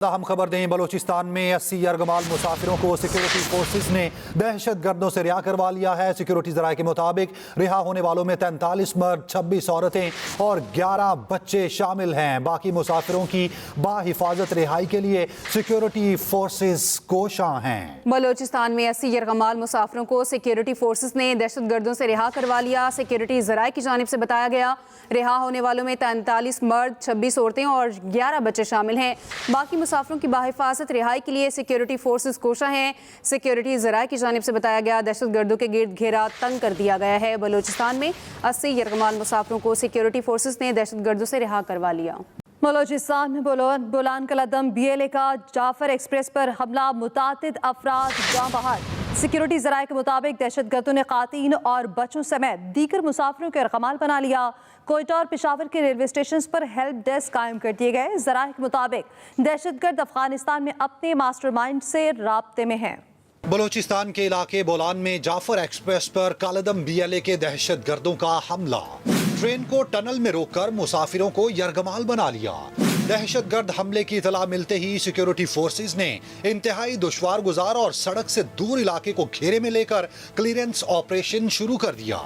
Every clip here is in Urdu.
ہم خبر دیں بلوچستان میں 80 یرغمال مسافروں کو سیکیورٹی فورسز نے دہشت گردوں سے رہا کروا لیا ہے۔ سیکیورٹی ذرائع کے مطابق رہا ہونے والوں میں 43 مرد، 26 عورتیں اور 11 بچے شامل ہیں۔ باقی مسافروں کی باحفاظت رہائی کے لیے سیکیورٹی فورسز کوشاں ہیں۔ بلوچستان میں 80 یرغمال مسافروں کو سیکیورٹی فورسز نے دہشت گردوں سے رہا کروا لیا۔ سیکیورٹی ذرائع کی جانب سے بتایا گیا رہا ہونے والوں میں 43 مرد، 26 عورتیں اور 11 بچے شامل ہیں۔ باقی مسافروں کی باحفاظت رہائی کے لیے سیکیورٹی فورسز کوشاں ہیں۔ سیکیورٹی ذرائع کی جانب سے بتایا گیا دہشت گردوں کے گرد گھیرا تنگ کر دیا گیا ہے۔ بلوچستان میں 80 یرغمال مسافروں کو سیکیورٹی فورسز نے دہشت گردوں سے رہا کروا لیا۔ بلوچستان میں بولان کلادم BLA کا جعفر ایکسپریس پر حملہ، متعدد افراد جاں بحق۔ سیکیورٹی ذرائع کے مطابق دہشت گردوں نے خواتین اور بچوں سمیت دیگر مسافروں کے یرغمال بنا لیا۔ کوئٹہ اور پشاور کے ریلوے اسٹیشنز پر ہیلپ ڈیسک قائم کر دیے گئے۔ ذرائع کے مطابق دہشت گرد افغانستان میں اپنے ماسٹر مائنڈ سے رابطے میں ہیں۔ بلوچستان کے علاقے بولان میں جعفر ایکسپریس پر کالعدم BLA کے دہشت گردوں کا حملہ، ٹرین کو ٹنل میں روک کر مسافروں کو یرغمال بنا لیا۔ دہشت گرد حملے کی اطلاع ملتے ہی سیکیورٹی فورسز نے انتہائی دشوار گزار اور سڑک سے دور علاقے کو گھیرے میں لے کر کلیئرنس آپریشن شروع کر دیا۔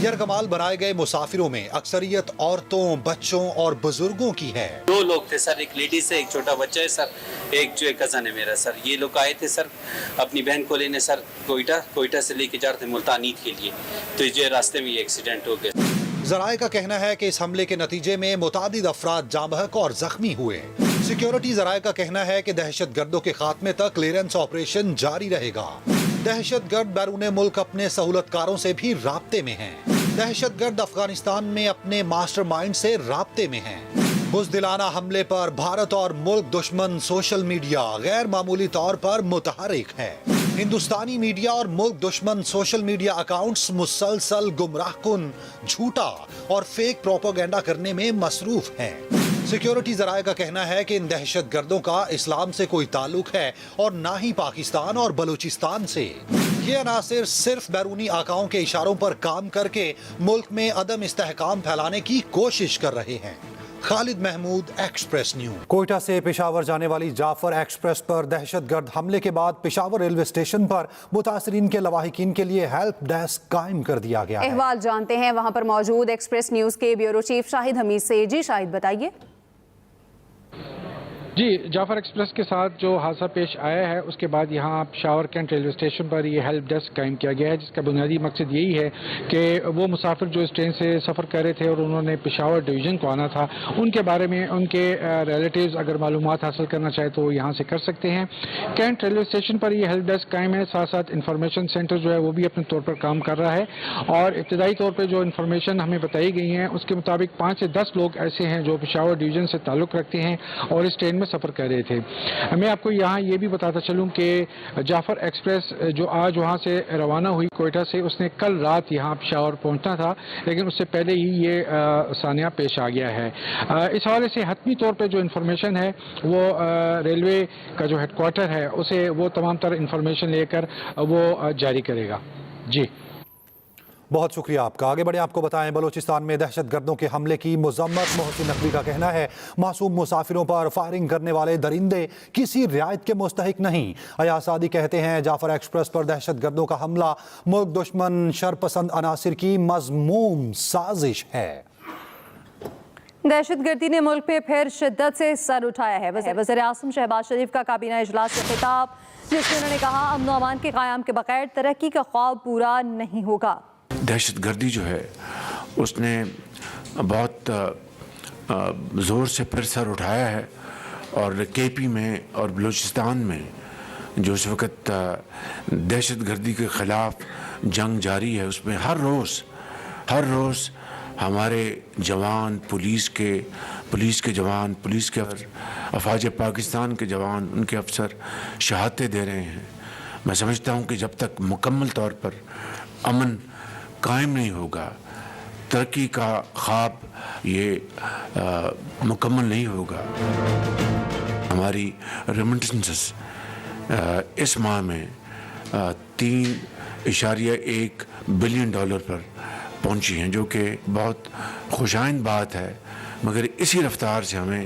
یرغمال بنائے گئے مسافروں میں اکثریت عورتوں، بچوں اور بزرگوں کی ہے۔ 2 لوگ تھے سر، ایک لیڈیز ہے، ایک چھوٹا بچہ ہے سر، ایک جو کزن ہے میرا سر۔ یہ لوگ آئے تھے سر اپنی بہن کو لینے سر کوئٹہ سے لے کے جا رہے تھے ملتان عید کے لیے، تو یہ راستے میں یہ ایکسیڈنٹ ہو گیا۔ ذرائع کا کہنا ہے کہ اس حملے کے نتیجے میں متعدد افراد جاں بحق اور زخمی ہوئے۔ سیکیورٹی ذرائع کا کہنا ہے کہ دہشت گردوں کے خاتمے تک کلیئرنس آپریشن جاری رہے گا۔ دہشت گرد بیرون ملک اپنے سہولت کاروں سے بھی رابطے میں ہیں۔ دہشت گرد افغانستان میں اپنے ماسٹر مائنڈ سے رابطے میں ہیں۔ بزدلانہ حملے پر بھارت اور ملک دشمن سوشل میڈیا غیر معمولی طور پر متحرک ہے۔ ہندوستانی میڈیا اور ملک دشمن سوشل میڈیا اکاؤنٹس مسلسل گمراہ کن، جھوٹا اور فیک پروپیگنڈا کرنے میں مصروف ہیں۔ سیکیورٹی ذرائع کا کہنا ہے کہ ان دہشت گردوں کا اسلام سے کوئی تعلق ہے اور نہ ہی پاکستان اور بلوچستان سے۔ یہ عناصر صرف بیرونی آقاؤں کے اشاروں پر کام کر کے ملک میں عدم استحکام پھیلانے کی کوشش کر رہے ہیں۔ خالد محمود، ایکسپریس نیوز۔ کوئٹہ سے پشاور جانے والی جعفر ایکسپریس پر دہشت گرد حملے کے بعد پشاور ریلوے اسٹیشن پر متاثرین کے لواحقین کے لیے ہیلپ ڈیسک قائم کر دیا گیا ہے۔ احوال جانتے ہیں وہاں پر موجود ایکسپریس نیوز کے بیورو چیف شاہد حمید سے۔ جی شاہد بتائیے۔ جی، جعفر ایکسپریس کے ساتھ جو حادثہ پیش آیا ہے اس کے بعد یہاں پشاور کینٹ ریلوے اسٹیشن پر یہ ہیلپ ڈیسک قائم کیا گیا ہے، جس کا بنیادی مقصد یہی ہے کہ وہ مسافر جو اس ٹرین سے سفر کر رہے تھے اور انہوں نے پشاور ڈویژن کو آنا تھا، ان کے بارے میں ان کے ریلیٹیوز اگر معلومات حاصل کرنا چاہے تو وہ یہاں سے کر سکتے ہیں۔ کینٹ ریلوے اسٹیشن پر یہ ہیلپ ڈیسک قائم ہے، ساتھ ساتھ انفارمیشن سینٹر جو ہے وہ بھی اپنے طور پر کام کر رہا ہے، اور ابتدائی طور پہ جو انفارمیشن ہمیں بتائی گئی ہیں اس کے مطابق 5 سے 10 لوگ ایسے ہیں جو پشاور ڈویژن سے تعلق رکھتے ہیں اور اس ٹرین میں سفر کر رہے تھے۔ میں آپ کو یہاں یہ بھی بتاتا چلوں کہ جعفر ایکسپریس جو آج وہاں سے روانہ ہوئی کوئٹہ سے، اس نے کل رات یہاں پشاور پہنچنا تھا، لیکن اس سے پہلے ہی یہ سانحہ پیش آ گیا ہے۔ اس حوالے سے حتمی طور پہ جو انفارمیشن ہے وہ ریلوے کا جو ہیڈ کوارٹر ہے اسے وہ تمام تر انفارمیشن لے کر وہ جاری کرے گا۔ جی بہت شکریہ آپ کا۔ آگے بڑھیں، آپ کو بتائیں بلوچستان میں دہشت گردوں کے حملے کی مذمت۔ محسن نقوی کا کہنا ہے معصوم مسافروں پر فائرنگ کرنے والے درندے کسی رعایت کے مستحق نہیں۔ ایاز سعدی کہتے ہیں جعفر ایکسپریس پر دہشت گردوں کا حملہ ملک دشمن شرپسند عناصر کی مذموم سازش ہے۔ دہشت گردی نے ملک پہ پھر شدت سے سر اٹھایا ہے۔ وزیر اعظم شہباز شریف کا کابینہ اجلاس سے خطاب، جس میں انہوں نے کہا امن و امان کے قیام کے بغیر ترقی کا خواب پورا نہیں ہوگا۔ دہشت گردی جو ہے اس نے بہت زور سے پھر سر اٹھایا ہے، اور KP میں اور بلوچستان میں جو اس وقت دہشت گردی کے خلاف جنگ جاری ہے، اس میں ہر روز ہمارے جوان، پولیس کے جوان، پولیس کے افواج پاکستان کے جوان، ان کے افسر شہادتیں دے رہے ہیں۔ میں سمجھتا ہوں کہ جب تک مکمل طور پر امن قائم نہیں ہوگا، ترقی کا خواب یہ مکمل نہیں ہوگا۔ ہماری ریمیٹنسز اس ماہ میں $3.1 بلین پر پہنچی ہیں، جو کہ بہت خوشائند بات ہے، مگر اسی رفتار سے ہمیں